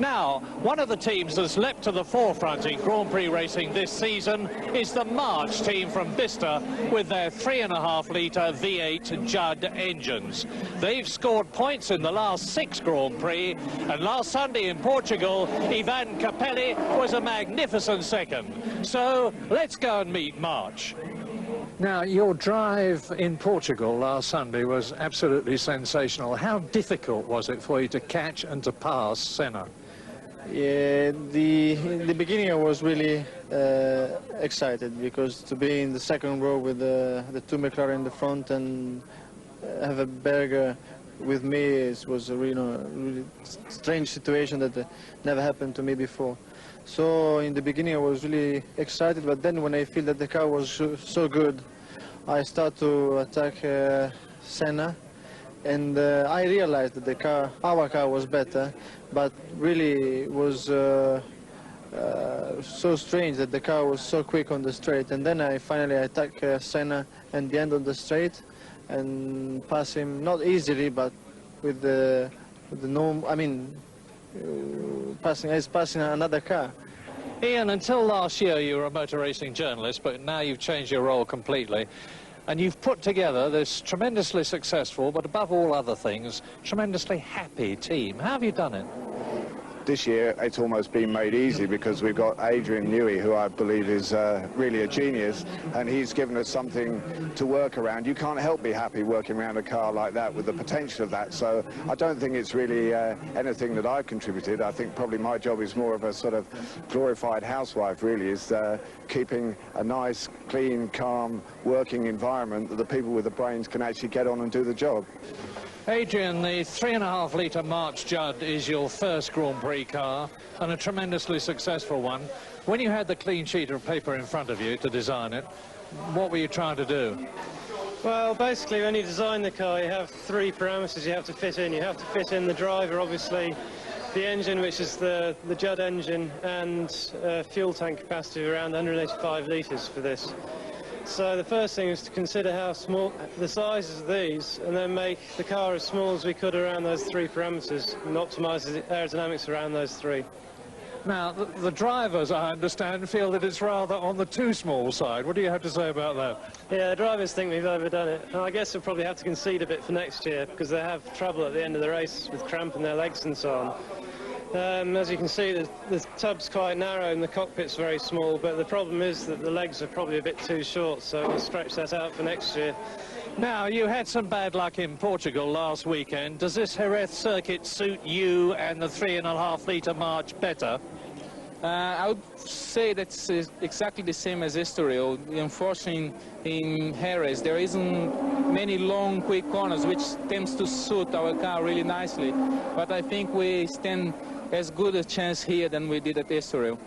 Now, one of the teams that's leapt to the forefront in Grand Prix racing this season is the March team from Bicester with their 3.5-litre V8 Judd engines. They've scored points in the last 6 Grand Prix, and last Sunday in Portugal, Ivan Capelli was a magnificent second. So let's go and meet March. Now, your drive in Portugal last Sunday was absolutely sensational. How difficult was it for you to catch and to pass Senna? Yeah, in the beginning I was really excited, because to be in the second row with the 2 McLaren in the front and have a Berger with me was a really strange situation that never happened to me before. So in the beginning I was really excited, but then when I feel that the car was so good, I start to attack Senna, and I realized that our car was better, but really it was so strange that the car was so quick on the straight. And then I finally attacked Senna at the end of the straight and pass him, not easily, but with the norm. I mean, passing another car. Ian, until last year you were a motor racing journalist, but now you've changed your role completely. And you've put together this tremendously successful, but above all other things, tremendously happy team. How have you done it? This year it's almost been made easy because we've got Adrian Newey, who I believe is really a genius, and he's given us something to work around. You can't help be happy working around a car like that with the potential of that, so I don't think it's really anything that I've contributed. I think probably my job is more of a sort of glorified housewife, really, is keeping a nice, clean, calm working environment that the people with the brains can actually get on and do the job. Adrian, the 3.5-litre March Judd is your first Grand Prix car, and a tremendously successful one. When you had the clean sheet of paper in front of you to design it, what were you trying to do? Well, basically, when you design the car, you have 3 parameters you have to fit in. You have to fit in the driver, obviously, the engine, which is the Judd engine, and fuel tank capacity of around 185 litres for this. So the first thing is to consider how small the sizes of these, and then make the car as small as we could around those 3 parameters and optimise the aerodynamics around those 3. Now, the drivers, I understand, feel that it's rather on the too small side. What do you have to say about that? Yeah, the drivers think we've overdone it. And I guess we'll probably have to concede a bit for next year, because they have trouble at the end of the race with cramping their legs and so on. As you can see, the tub's quite narrow and the cockpit's very small, but the problem is that the legs are probably a bit too short, so we'll stretch that out for next year. Now, you had some bad luck in Portugal last weekend. Does this Jerez circuit suit you and the 3.5-litre March better? I would say that's exactly the same as Estoril. Unfortunately, in Jerez, there isn't many long, quick corners, which tends to suit our car really nicely. But I think we stand as good a chance here than we did at Estoril.